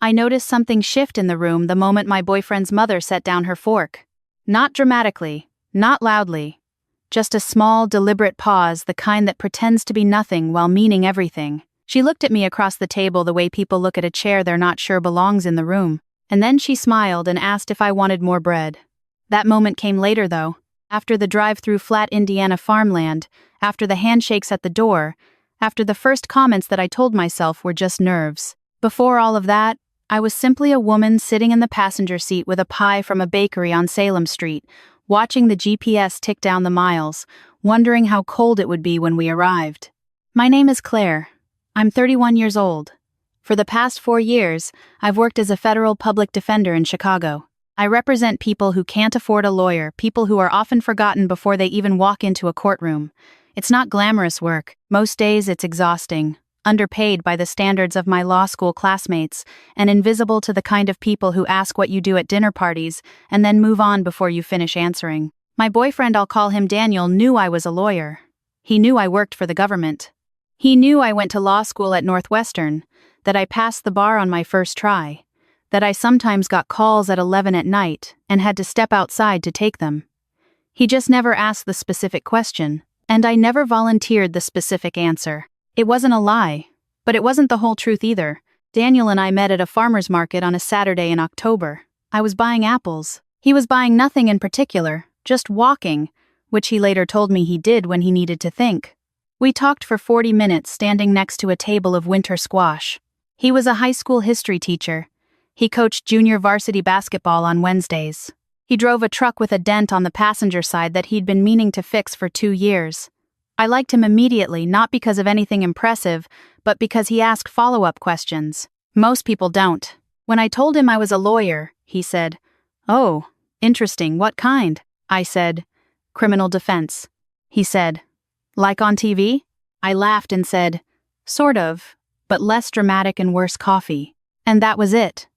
I noticed something shift in the room the moment my boyfriend's mother set down her fork. Not dramatically, not loudly. Just a small, deliberate pause, the kind that pretends to be nothing while meaning everything. She looked at me across the table the way people look at a chair they're not sure belongs in the room, and then she smiled and asked if I wanted more bread. That moment came later though, after the drive through flat Indiana farmland, after the handshakes at the door, after the first comments that I told myself were just nerves. Before all of that, I was simply a woman sitting in the passenger seat with a pie from a bakery on Salem Street, watching the GPS tick down the miles, wondering how cold it would be when we arrived. My name is Claire. I'm 31 years old. For the past 4 years, I've worked as a federal public defender in Chicago. I represent people who can't afford a lawyer, people who are often forgotten before they even walk into a courtroom. It's not glamorous work. Most days it's exhausting, underpaid by the standards of my law school classmates, and invisible to the kind of people who ask what you do at dinner parties and then move on before you finish answering. My boyfriend, I'll call him Daniel, knew I was a lawyer. He knew I worked for the government. He knew I went to law school at Northwestern, that I passed the bar on my first try, that I sometimes got calls at 11 at night and had to step outside to take them. He just never asked the specific question, and I never volunteered the specific answer. It wasn't a lie, but it wasn't the whole truth either. Daniel and I met at a farmer's market on a Saturday in October. I was buying apples. He was buying nothing in particular, just walking, which he later told me he did when he needed to think. We talked for 40 minutes standing next to a table of winter squash. He was a high school history teacher. He coached junior varsity basketball on Wednesdays. He drove a truck with a dent on the passenger side that he'd been meaning to fix for 2 years. I liked him immediately, not because of anything impressive, but because he asked follow-up questions. Most people don't. When I told him I was a lawyer, he said, "Oh, interesting, what kind?" I said, "Criminal defense." He said, "Like on TV?" I laughed and said, "Sort of, but less dramatic and worse coffee." And that was it.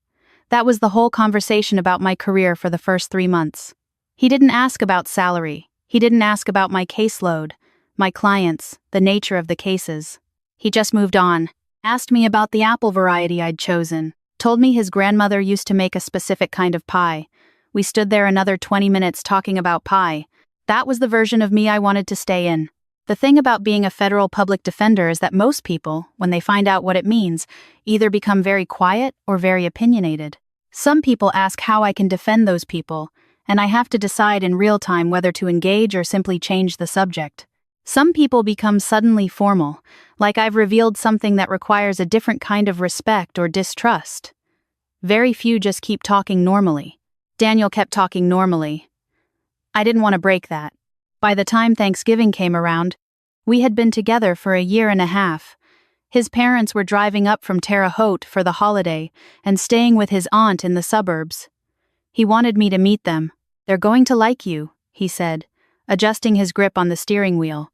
That was the whole conversation about my career for the first 3 months. He didn't ask about salary. He didn't ask about my caseload, my clients, the nature of the cases. He just moved on, asked me about the apple variety I'd chosen, told me his grandmother used to make a specific kind of pie. We stood there another 20 minutes talking about pie. That was the version of me I wanted to stay in. The thing about being a federal public defender is that most people, when they find out what it means, either become very quiet or very opinionated. Some people ask how I can defend those people, and I have to decide in real time whether to engage or simply change the subject. Some people become suddenly formal, like I've revealed something that requires a different kind of respect or distrust. Very few just keep talking normally. Daniel kept talking normally. I didn't want to break that. By the time Thanksgiving came around, we had been together for 1.5 years. His parents were driving up from Terre Haute for the holiday and staying with his aunt in the suburbs. He wanted me to meet them. "They're going to like you," he said, adjusting his grip on the steering wheel.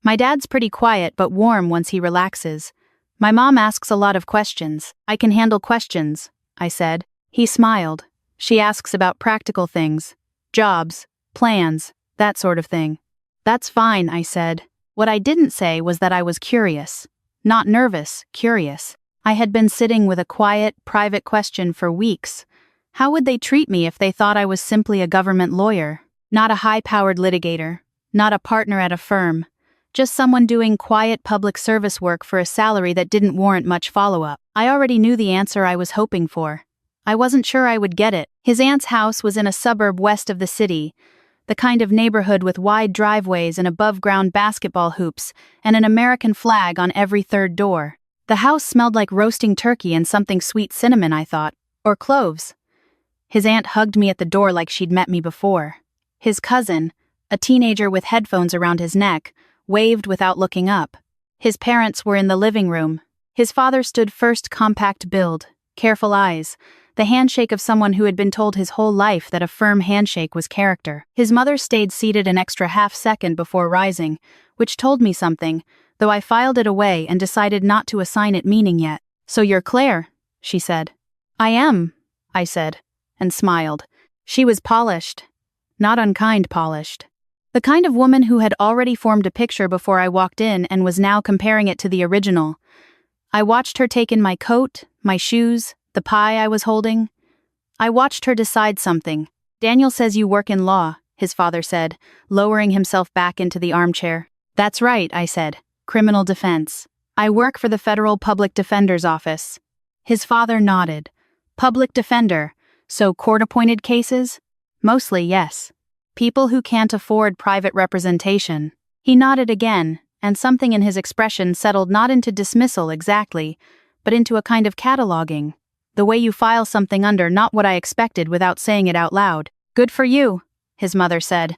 My dad's pretty quiet but warm once he relaxes. My mom asks a lot of questions. "I can handle questions," I said. He smiled. "She asks about practical things, jobs, plans, that sort of thing." "That's fine," I said. What I didn't say was that I was curious. Not nervous, curious. I had been sitting with a quiet, private question for weeks. How would they treat me if they thought I was simply a government lawyer? Not a high-powered litigator. Not a partner at a firm. Just someone doing quiet public service work for a salary that didn't warrant much follow-up. I already knew the answer I was hoping for. I wasn't sure I would get it. His aunt's house was in a suburb west of the city, the kind of neighborhood with wide driveways and above-ground basketball hoops, and an American flag on every third door. The house smelled like roasting turkey and something sweet cinnamon, I thought. Or cloves. His aunt hugged me at the door like she'd met me before. His cousin, a teenager with headphones around his neck, waved without looking up. His parents were in the living room. His father stood first, compact build, careful eyes, the handshake of someone who had been told his whole life that a firm handshake was character. His mother stayed seated an extra half-second before rising, which told me something, though I filed it away and decided not to assign it meaning yet. "So you're Claire," she said. "I am," I said, and smiled. She was polished. Not unkind polished. The kind of woman who had already formed a picture before I walked in and was now comparing it to the original. I watched her take in my coat, my shoes, The pie I was holding? I watched her decide something. Daniel says you work in law, his father said, lowering himself back into the armchair. That's right, I said. Criminal defense. I work for the Federal Public Defender's Office. His father nodded. Public defender. So court-appointed cases? Mostly, yes. People who can't afford private representation. He nodded again, and something in his expression settled not into dismissal exactly, but into a kind of cataloging. The way you file something under not what I expected without saying it out loud. Good for you, his mother said,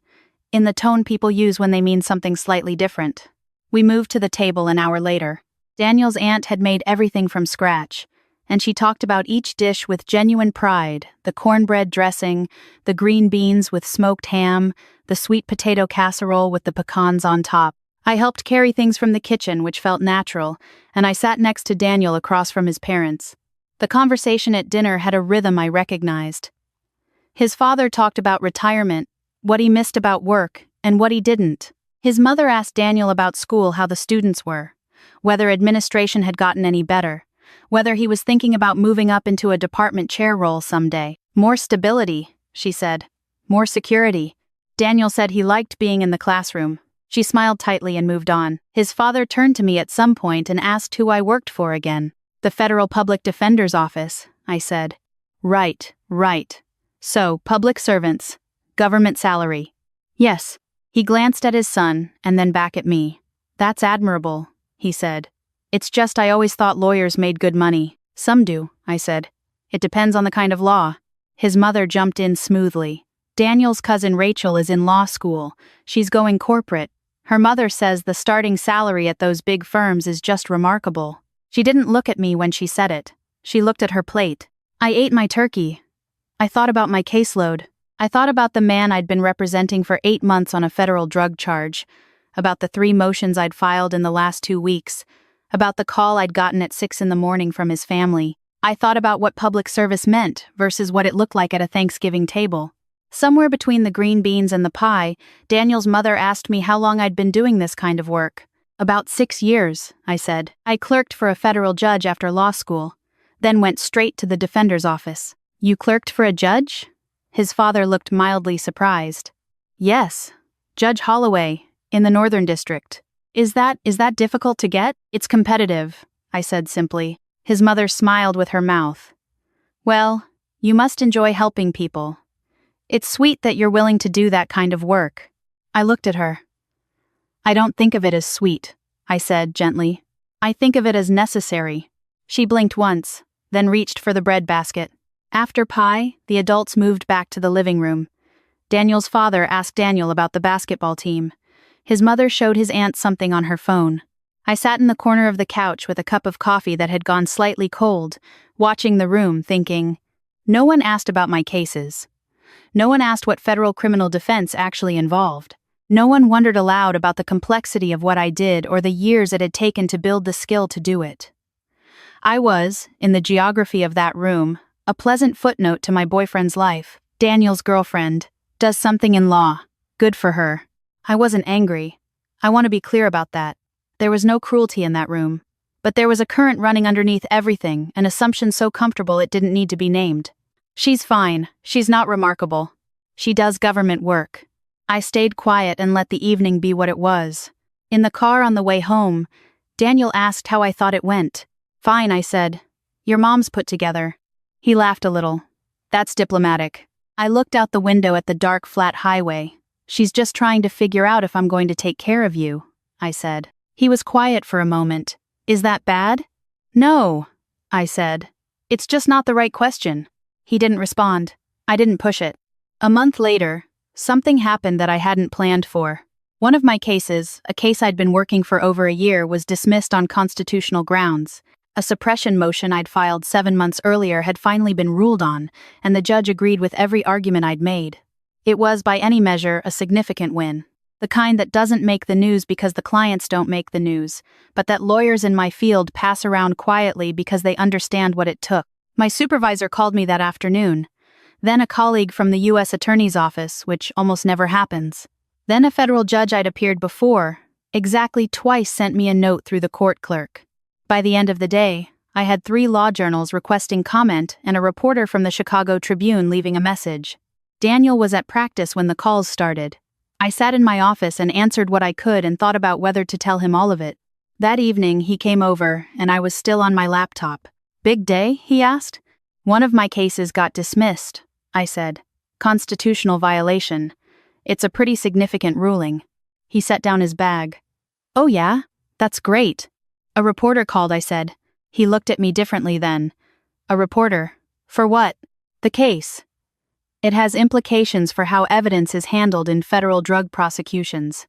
in the tone people use when they mean something slightly different. We moved to the table an hour later. Daniel's aunt had made everything from scratch, and she talked about each dish with genuine pride, the cornbread dressing, the green beans with smoked ham, the sweet potato casserole with the pecans on top. I helped carry things from the kitchen, which felt natural, and I sat next to Daniel across from his parents. The conversation at dinner had a rhythm I recognized. His father talked about retirement, what he missed about work, and what he didn't. His mother asked Daniel about school, how the students were, whether administration had gotten any better, whether he was thinking about moving up into a department chair role someday. More stability, she said. More security. Daniel said he liked being in the classroom. She smiled tightly and moved on. His father turned to me at some point and asked who I worked for again. The Federal Public Defender's Office, I said. Right. So, public servants. Government salary. Yes. He glanced at his son and then back at me. That's admirable, he said. It's just I always thought lawyers made good money. Some do, I said. It depends on the kind of law. His mother jumped in smoothly. Daniel's cousin Rachel is in law school. She's going corporate. Her mother says the starting salary at those big firms is just remarkable. She didn't look at me when she said it. She looked at her plate. I ate my turkey. I thought about my caseload. I thought about the man I'd been representing for 8 months on a federal drug charge, about the 3 motions I'd filed in the last 2 weeks, about the call I'd gotten at 6 a.m. from his family. I thought about what public service meant versus what it looked like at a Thanksgiving table. Somewhere between the green beans and the pie, Daniel's mother asked me how long I'd been doing this kind of work. About 6 years, I said. I clerked for a federal judge after law school, then went straight to the defender's office. You clerked for a judge? His father looked mildly surprised. Yes, Judge Holloway, in the Northern District. Is that difficult to get? It's competitive, I said simply. His mother smiled with her mouth. Well, you must enjoy helping people. It's sweet that you're willing to do that kind of work. I looked at her. I don't think of it as sweet, I said gently. I think of it as necessary. She blinked once, then reached for the bread basket. After pie, the adults moved back to the living room. Daniel's father asked Daniel about the basketball team. His mother showed his aunt something on her phone. I sat in the corner of the couch with a cup of coffee that had gone slightly cold, watching the room, thinking, no one asked about my cases. No one asked what federal criminal defense actually involved. No one wondered aloud about the complexity of what I did or the years it had taken to build the skill to do it. I was, in the geography of that room, a pleasant footnote to my boyfriend's life. Daniel's girlfriend does something in law. Good for her. I wasn't angry. I want to be clear about that. There was no cruelty in that room. But there was a current running underneath everything, an assumption so comfortable it didn't need to be named. She's fine. She's not remarkable. She does government work. I stayed quiet and let the evening be what it was. In the car on the way home, Daniel asked how I thought it went. Fine, I said. Your mom's put together. He laughed a little. That's diplomatic. I looked out the window at the dark, flat highway. She's just trying to figure out if I'm going to take care of you, I said. He was quiet for a moment. Is that bad? No, I said. It's just not the right question. He didn't respond. I didn't push it. A month later, something happened that I hadn't planned for. One of my cases, a case I'd been working for over a year, was dismissed on constitutional grounds. A suppression motion I'd filed 7 months earlier had finally been ruled on, and the judge agreed with every argument I'd made. It was, by any measure, a significant win. The kind that doesn't make the news because the clients don't make the news, but that lawyers in my field pass around quietly because they understand what it took. My supervisor called me that afternoon. Then a colleague from the U.S. Attorney's Office, which almost never happens. Then a federal judge I'd appeared before, exactly twice, sent me a note through the court clerk. By the end of the day, I had 3 law journals requesting comment and a reporter from the Chicago Tribune leaving a message. Daniel was at practice when the calls started. I sat in my office and answered what I could and thought about whether to tell him all of it. That evening, he came over, and I was still on my laptop. "Big day?" he asked. "One of my cases got dismissed," I said. "Constitutional violation. It's a pretty significant ruling." He set down his bag. "Oh yeah? That's great." "A reporter called," I said. He looked at me differently then. "A reporter? For what?" "The case. It has implications for how evidence is handled in federal drug prosecutions.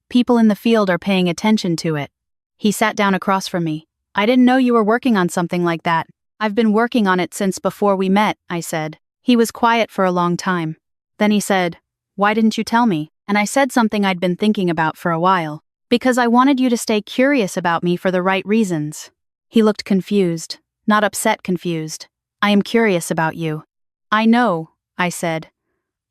People in the field are paying attention to it." He sat down across from me. "I didn't know you were working on something like that." "I've been working on it since before we met," I said. He was quiet for a long time. Then he said, "Why didn't you tell me?" And I said something I'd been thinking about for a while. "Because I wanted you to stay curious about me for the right reasons." He looked confused, not upset confused. "I am curious about you." "I know," I said.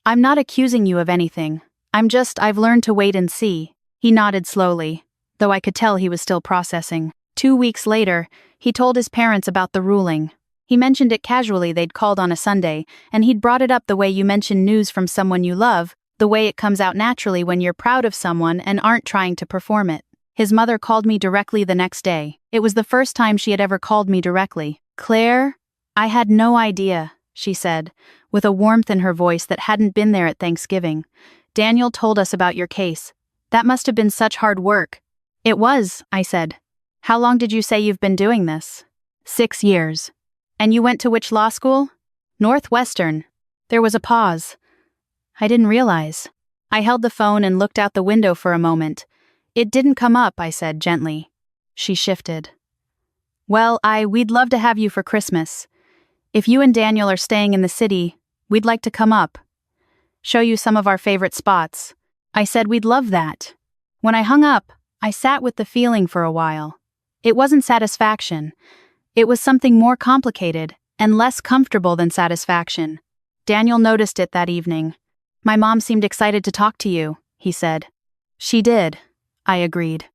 "I'm not accusing you of anything. I've learned to wait and see." He nodded slowly, though I could tell he was still processing. 2 weeks later, he told his parents about the ruling. He mentioned it casually. They'd called on a Sunday, and he'd brought it up the way you mention news from someone you love, the way it comes out naturally when you're proud of someone and aren't trying to perform it. His mother called me directly the next day. It was the first time she had ever called me directly. "Claire? I had no idea," she said, with a warmth in her voice that hadn't been there at Thanksgiving. "Daniel told us about your case. That must have been such hard work." "It was," I said. "How long did you say you've been doing this?" 6 years. "And you went to which law school?" "Northwestern." There was a pause. "I didn't realize." I held the phone and looked out the window for a moment. "It didn't come up," I said gently. She shifted. "Well, we'd love to have you for Christmas. If you and Daniel are staying in the city, we'd like to come up. Show you some of our favorite spots." I said we'd love that. When I hung up, I sat with the feeling for a while. It wasn't satisfaction. It was something more complicated and less comfortable than satisfaction. Daniel noticed it that evening. "My mom seemed excited to talk to you," he said. "She did," I agreed.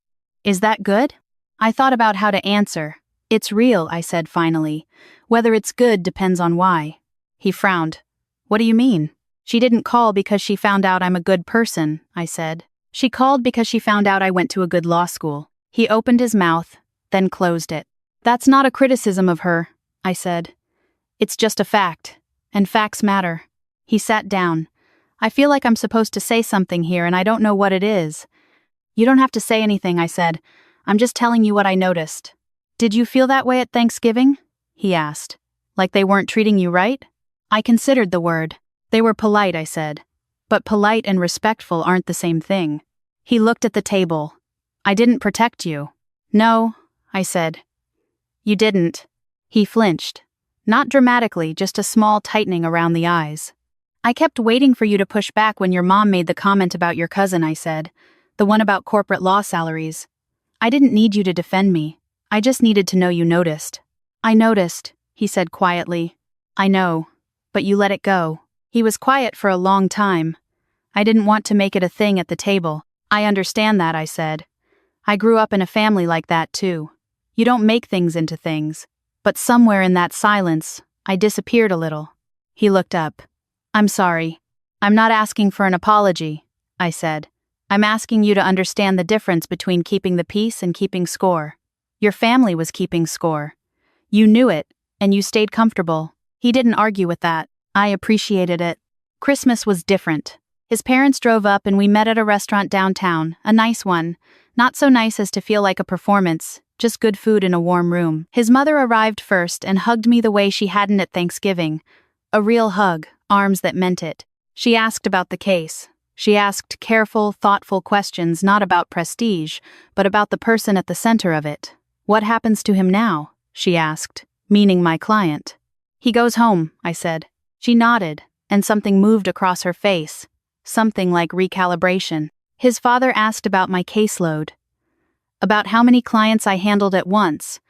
"Is that good?" I thought about how to answer. "It's real," I said finally. "Whether it's good depends on why." He frowned. "What do you mean?" "She didn't call because she found out I'm a good person," I said. "She called because she found out I went to a good law school." He opened his mouth, then closed it. "That's not a criticism of her," I said. "It's just a fact, and facts matter." He sat down. "I feel like I'm supposed to say something here and I don't know what it is." "You don't have to say anything," I said. "I'm just telling you what I noticed." "Did you feel that way at Thanksgiving?" he asked. "Like they weren't treating you right?" I considered the word. "They were polite," I said. "But polite and respectful aren't the same thing." He looked at the table. "I didn't protect you." "No," I said. "You didn't." He flinched. Not dramatically, just a small tightening around the eyes. "I kept waiting for you to push back when your mom made the comment about your cousin," I said. "The one about corporate law salaries. I didn't need you to defend me. I just needed to know you noticed." "I noticed," he said quietly. "I know. But you let it go." He was quiet for a long time. "I didn't want to make it a thing at the table." "I understand that," I said. "I grew up in a family like that too. You don't make things into things." But somewhere in that silence, I disappeared a little. He looked up. "I'm sorry. I'm not asking for an apology," I said. "I'm asking you to understand the difference between keeping the peace and keeping score. Your family was keeping score. You knew it, and you stayed comfortable." He didn't argue with that. I appreciated it. Christmas was different. His parents drove up and we met at a restaurant downtown, a nice one. Not so nice as to feel like a performance, just good food in a warm room. His mother arrived first and hugged me the way she hadn't at Thanksgiving. A real hug, arms that meant it. She asked about the case. She asked careful, thoughtful questions not about prestige, but about the person at the center of it. "What happens to him now?" she asked, meaning my client. "He goes home," I said. She nodded, and something moved across her face. Something like recalibration. His father asked about my caseload. About how many clients I handled at once.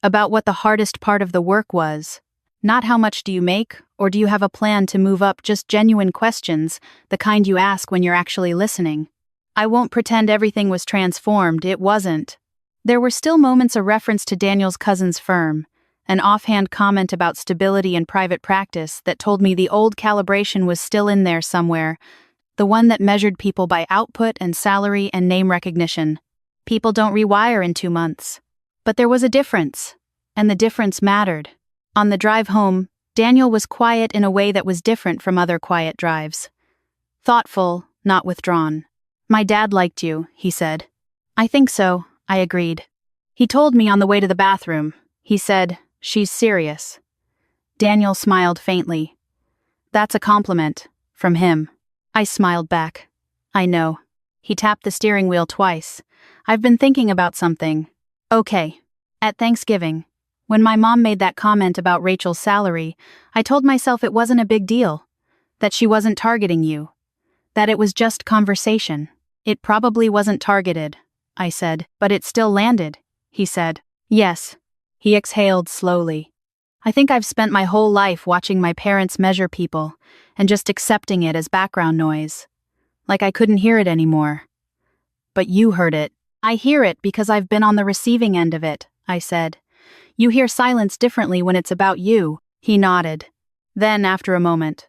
About what the hardest part of the work was. Not how much do you make, or do you have a plan to move up, just genuine questions, the kind you ask when you're actually listening. I won't pretend everything was transformed, it wasn't. There were still moments of reference to Daniel's cousin's firm. an offhand comment about stability and private practice that told me the old calibration was still in there somewhere, the one that measured people by output and salary and name recognition. People don't rewire in 2 months. But there was a difference, and the difference mattered. On the drive home, Daniel was quiet in a way that was different from other quiet drives. Thoughtful, not withdrawn. "My dad liked you," he said. "I think so," I agreed. "He told me on the way to the bathroom. He said, 'She's serious.'" Daniel smiled faintly. "That's a compliment. From him." I smiled back. "I know." He tapped the steering wheel twice. "I've been thinking about something." "Okay." At Thanksgiving, when my mom made that comment about Rachel's salary, I told myself it wasn't a big deal. That she wasn't targeting you. That it was just conversation. "It probably wasn't targeted," I said, "but it still landed," he said. "Yes." He exhaled slowly. "I think I've spent my whole life watching my parents measure people and just accepting it as background noise. Like I couldn't hear it anymore. But you heard it." "I hear it because I've been on the receiving end of it," I said. "You hear silence differently when it's about you." He nodded. Then, after a moment,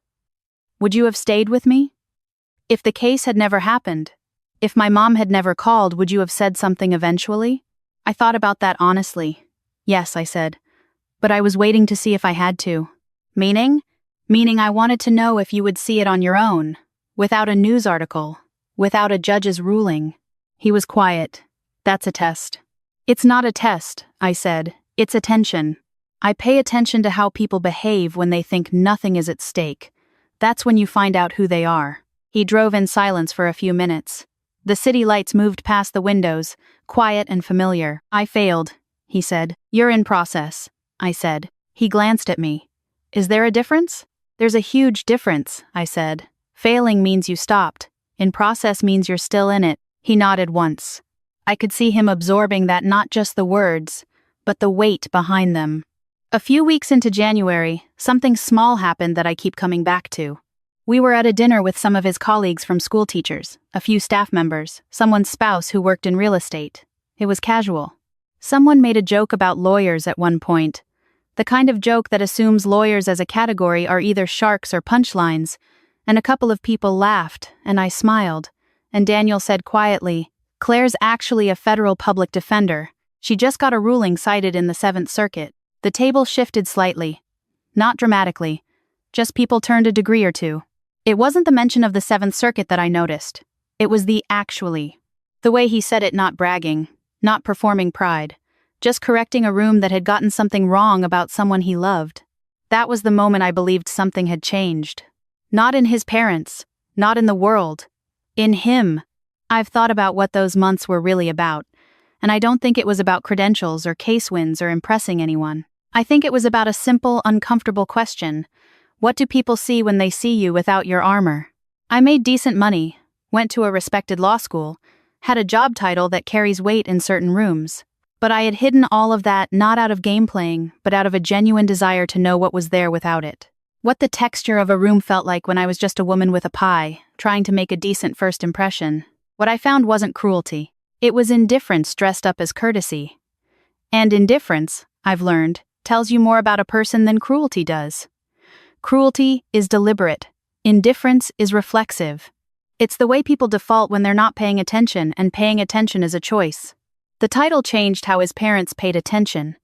"Would you have stayed with me? If the case had never happened, if my mom had never called, would you have said something eventually?" I thought about that honestly. "Yes," I said. "But I was waiting to see if I had to." "Meaning?" "Meaning I wanted to know if you would see it on your own, without a news article, without a judge's ruling." He was quiet. "That's a test." "It's not a test," I said. "It's attention. I pay attention to how people behave when they think nothing is at stake. That's when you find out who they are." He drove in silence for a few minutes. The city lights moved past the windows, quiet and familiar. "I failed," he said. "You're in process," I said. He glanced at me. "Is there a difference?" "There's a huge difference," I said. "Failing means you stopped. In process means you're still in it." He nodded once. I could see him absorbing that, not just the words, but the weight behind them. A few weeks into January, something small happened that I keep coming back to. We were at a dinner with some of his colleagues from school teachers, a few staff members, someone's spouse who worked in real estate. It was casual. Someone made a joke about lawyers at one point. The kind of joke that assumes lawyers as a category are either sharks or punchlines, and a couple of people laughed, and I smiled, and Daniel said quietly, "Claire's actually a federal public defender. She just got a ruling cited in the 7th Circuit." The table shifted slightly. Not dramatically. Just people turned a degree or two. It wasn't the mention of the 7th Circuit that I noticed. It was the "actually." The way he said it, not bragging, not performing pride, just correcting a room that had gotten something wrong about someone he loved. That was the moment I believed something had changed. Not in his parents, not in the world. In him. I've thought about what those months were really about, and I don't think it was about credentials or case wins or impressing anyone. I think it was about a simple, uncomfortable question. What do people see when they see you without your armor? I made decent money, went to a respected law school, had a job title that carries weight in certain rooms. But I had hidden all of that not out of game playing, but out of a genuine desire to know what was there without it. What the texture of a room felt like when I was just a woman with a pie, trying to make a decent first impression. What I found wasn't cruelty. It was indifference dressed up as courtesy. And indifference, I've learned, tells you more about a person than cruelty does. Cruelty is deliberate. Indifference is reflexive. It's the way people default when they're not paying attention, and paying attention is a choice. The title changed how his parents paid attention,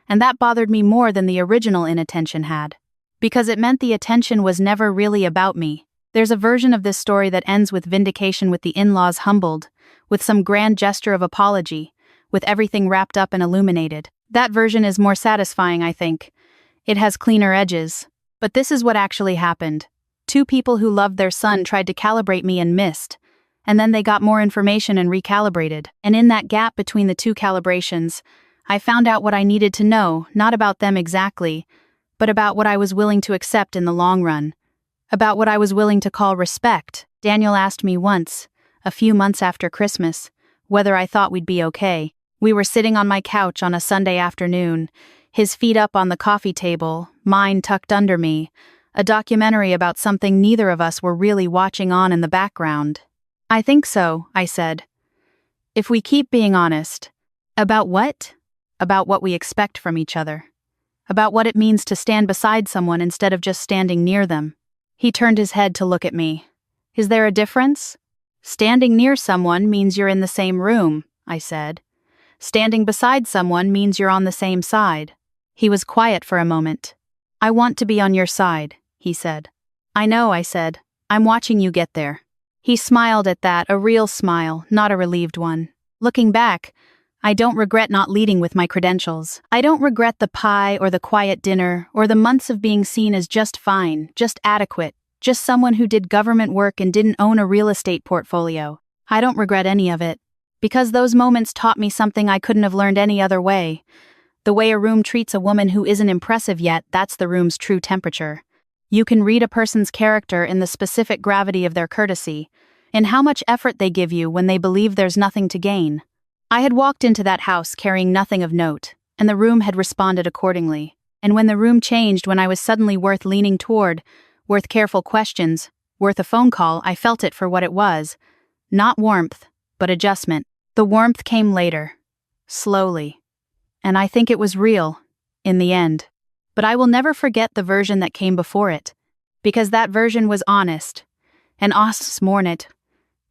and that bothered me more than the original inattention had. Because it meant the attention was never really about me. There's a version of this story that ends with vindication, with the in-laws humbled, with some grand gesture of apology, with everything wrapped up and illuminated. That version is more satisfying, I think. It has cleaner edges. But this is what actually happened. 2 people who loved their son tried to calibrate me and missed. And then they got more information and recalibrated. And in that gap between the 2 calibrations, I found out what I needed to know, not about them exactly, but about what I was willing to accept in the long run. About what I was willing to call respect. Daniel asked me once, a few months after Christmas, whether I thought we'd be okay. We were sitting on my couch on a Sunday afternoon, his feet up on the coffee table, mine tucked under me, a documentary about something neither of us were really watching on in the background. "I think so," I said. "If we keep being honest." "About what?" "About what we expect from each other. about what it means to stand beside someone instead of just standing near them. He turned his head to look at me. Is there a difference? Standing near someone means you're in the same room, I said. Standing beside someone means you're on the same side. He was quiet for a moment. I want to be on your side, he said. I know, I said. I'm watching you get there. He smiled at that, a real smile, not a relieved one. Looking back, I don't regret not leading with my credentials. I don't regret the pie or the quiet dinner or the months of being seen as just fine, just adequate, just someone who did government work and didn't own a real estate portfolio. I don't regret any of it. Because those moments taught me something I couldn't have learned any other way. The way a room treats a woman who isn't impressive yet, that's the room's true temperature. You can read a person's character in the specific gravity of their courtesy, in how much effort they give you when they believe there's nothing to gain. I had walked into that house carrying nothing of note, and the room had responded accordingly. And when the room changed, when I was suddenly worth leaning toward, worth careful questions, worth a phone call, I felt it for what it was. Not warmth, but adjustment. The warmth came later. Slowly. And I think it was real, in the end. But I will never forget the version that came before it. Because that version was honest. And us mourn it.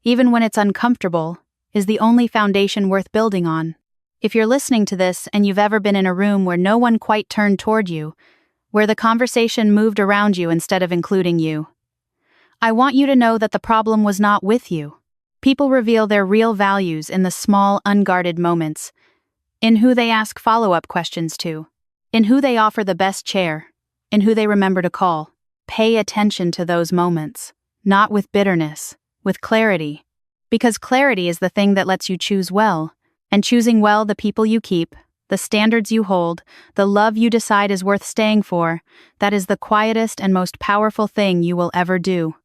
Even when it's uncomfortable, is the only foundation worth building on. If you're listening to this and you've ever been in a room where no one quite turned toward you, where the conversation moved around you instead of including you, I want you to know that the problem was not with you. People reveal their real values in the small, unguarded moments, in who they ask follow-up questions to, in who they offer the best chair, in who they remember to call. Pay attention to those moments, not with bitterness, with clarity. Because clarity is the thing that lets you choose well, and choosing well the people you keep, the standards you hold, the love you decide is worth staying for, that is the quietest and most powerful thing you will ever do.